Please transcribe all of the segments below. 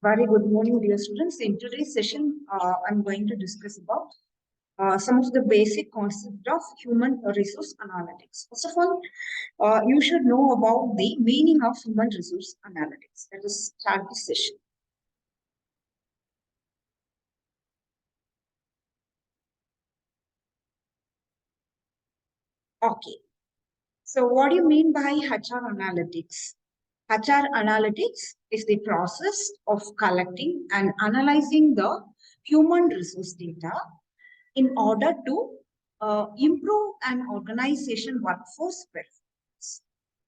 Very good morning, dear students. In today's session, I'm going to discuss about some of the basic concepts of human resource analytics. First of all, you should know about the meaning of human resource analytics. Let us start this session. Okay. So, what do you mean by HR analytics? HR analytics is the process of collecting and analyzing the human resource data in order to improve an organization workforce performance.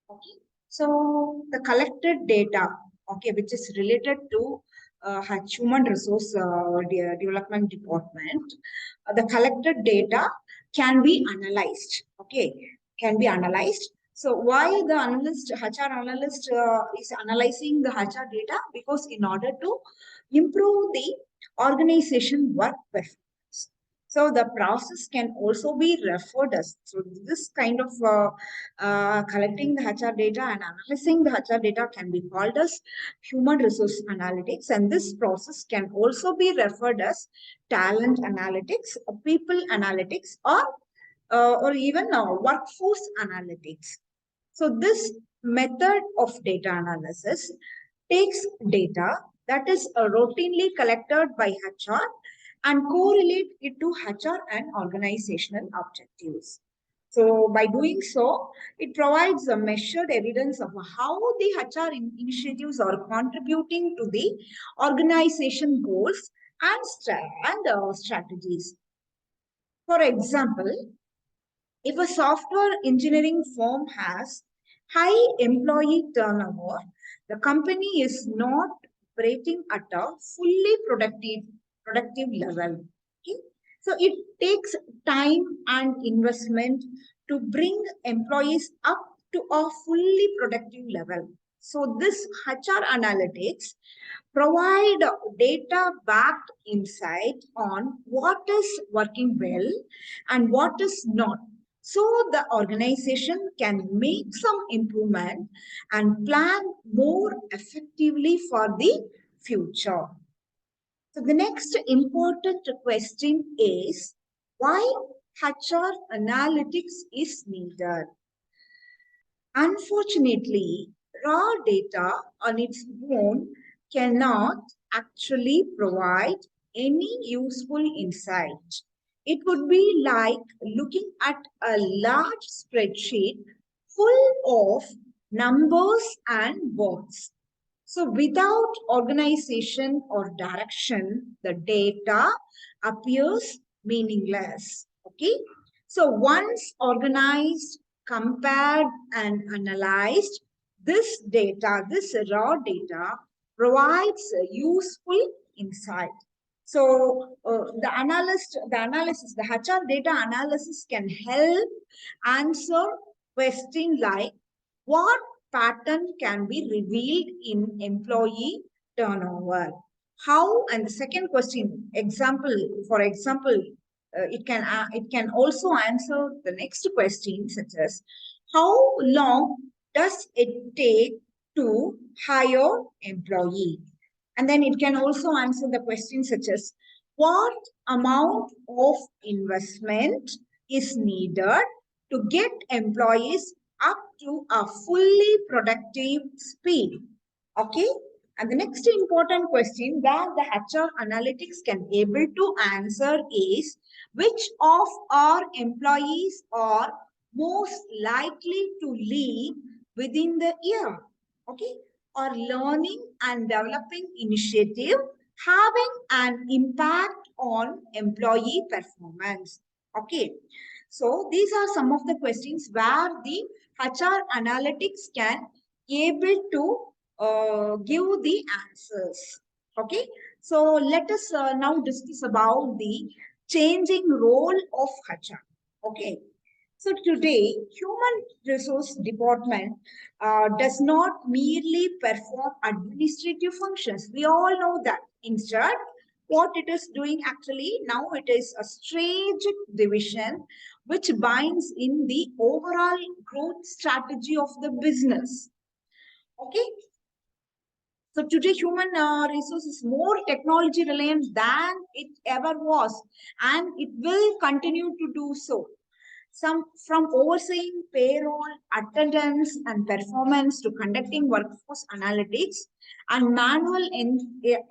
Okay, so the collected data, okay, which is related to human resource development department, the collected data can be analyzed. Okay, can be analyzed. So why the analyst, HR analyst is analyzing the HR data? Because in order to improve the organization work performance. So the process can also be referred as, so this kind of collecting the HR data and analyzing the HR data can be called as human resource analytics, and this process can also be referred as talent analytics, people analytics, or even workforce analytics. So this method of data analysis takes data that is routinely collected by HR and correlate it to HR and organizational objectives. So by doing so, it provides a measured evidence of how the HR initiatives are contributing to the organization goals and strategies. For example, if a software engineering firm has high employee turnover, the company is not operating at a fully productive level. Okay? So it takes time and investment to bring employees up to a fully productive level. So this HR analytics provide data-backed insight on what is working well and what is not. So the organization can make some improvement and plan more effectively for the future. So the next important question is why HR analytics is needed. Unfortunately, raw data on its own cannot actually provide any useful insight. It would be like looking at a large spreadsheet full of numbers and words. So without organization or direction, the data appears meaningless. Okay. So once organized, compared and analyzed, this data, this raw data provides a useful insight. So the HR data analysis can help answer questions like what pattern can be revealed in employee turnover. How, and the second question, for example, it can also answer the next question such as how long does it take to hire employee? And then it can also answer the question such as what amount of investment is needed to get employees up to a fully productive speed. Okay. And the next important question that the HR analytics can able to answer is which of our employees are most likely to leave within the year. Okay. Or learning and developing initiative having an impact on employee performance. Okay. So these are some of the questions where the HR analytics can able to give the answers. Okay. So let us now discuss about the changing role of HR. Okay. So today, human resource department does not merely perform administrative functions. We all know that. Instead, what it is doing actually now it is a strategic division which binds in the overall growth strategy of the business. Okay. So today, human resource is more technology reliant than it ever was, and it will continue to do so. Some from overseeing payroll, attendance, and performance to conducting workforce analytics and manual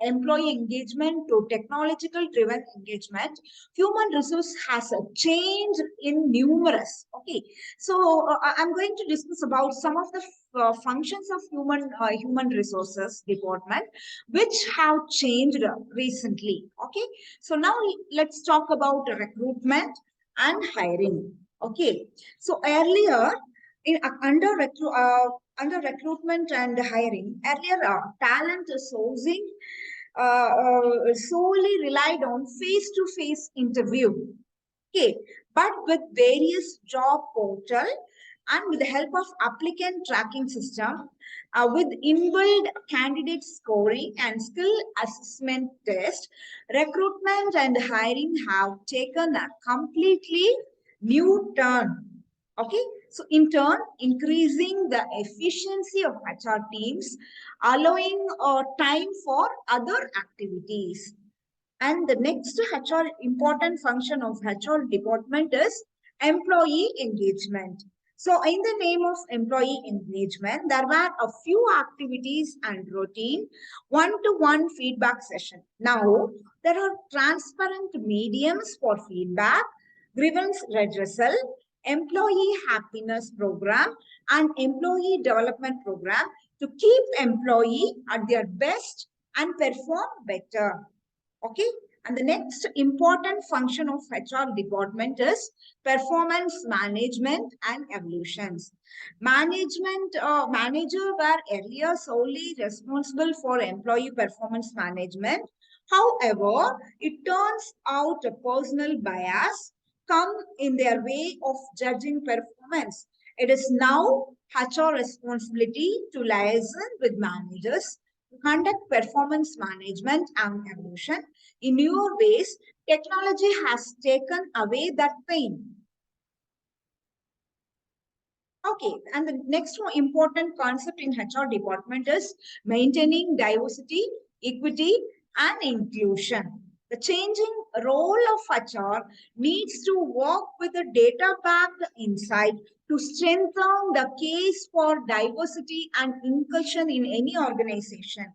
employee engagement to technological driven engagement, human resource has a change in numerous. Okay, so I'm going to discuss about some of the functions of human resources department which have changed recently. Okay, so now let's talk about recruitment and hiring. Okay, so earlier in under recruitment and hiring, earlier talent sourcing solely relied on face-to-face interview. Okay, but with various job portal and with the help of applicant tracking system, with inbuilt candidate scoring and skill assessment test, recruitment and hiring have taken a completely new turn. Okay, so in turn, increasing the efficiency of HR teams, allowing time for other activities. And the next HR important function of HR department is employee engagement. So in the name of employee engagement, there were a few activities and routine one-to-one feedback session. Now, there are transparent mediums for feedback, grievance redressal, employee happiness program, and employee development program to keep employee at their best and perform better. Okay, and the next important function of HR department is performance management and evolutions. Manager were earlier solely responsible for employee performance management. However, it turns out a personal bias come in their way of judging performance. It is now HR responsibility to liaison with managers to conduct performance management and evolution. In newer ways, technology has taken away that pain. Okay, and the next more important concept in HR department is maintaining diversity, equity, and inclusion. The changing role of HR needs to work with a data-backed insight to strengthen the case for diversity and inclusion in any organization.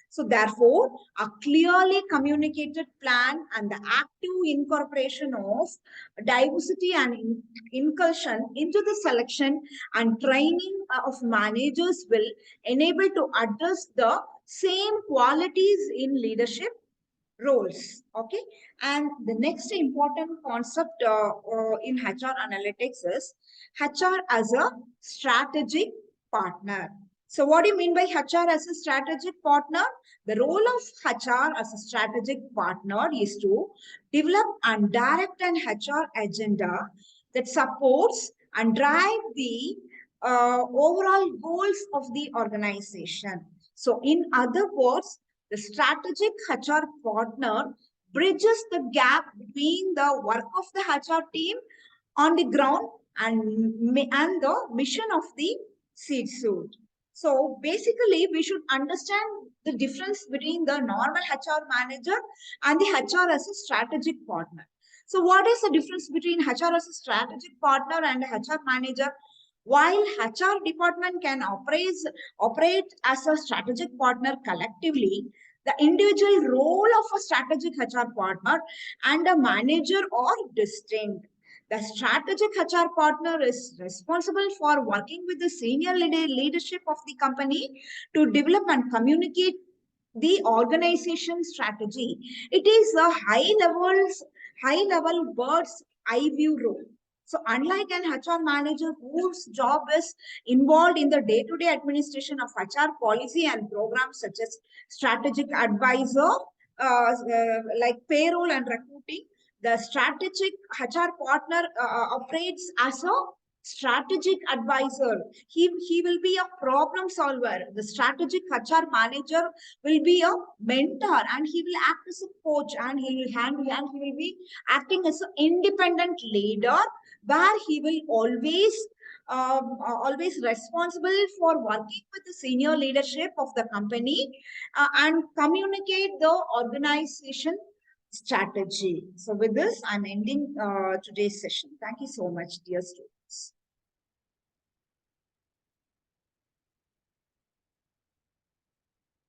So therefore, a clearly communicated plan and the active incorporation of diversity and inclusion into the selection and training of managers will enable to address the same qualities in leadership roles. Okay, and the next important concept in HR analytics is HR as a strategic partner. So what do you mean by HR as a strategic partner? The role of HR as a strategic partner is to develop and direct an HR agenda that supports and drive the overall goals of the organization. So in other words, the strategic HR partner bridges the gap between the work of the HR team on the ground and the mission of the C-suite. So basically, we should understand the difference between the normal HR manager and the HR as a strategic partner. So what is the difference between HR as a strategic partner and a HR manager? While HR department can operate as a strategic partner collectively, the individual role of a strategic HR partner and a manager are distinct. The strategic HR partner is responsible for working with the senior leadership of the company to develop and communicate the organization strategy. It is a high level bird's eye view role. So unlike an HR manager whose job is involved in the day-to-day administration of HR policy and programs such as strategic advisor, like payroll and recruiting, the strategic HR partner operates as a strategic advisor. He will be a problem solver. The strategic HR manager will be a mentor and he will act as a coach and he will handle and he will be acting as an independent leader where he will always always responsible for working with the senior leadership of the company and communicate the organization strategy. So with this, I'm ending today's session. Thank you so much, dear students.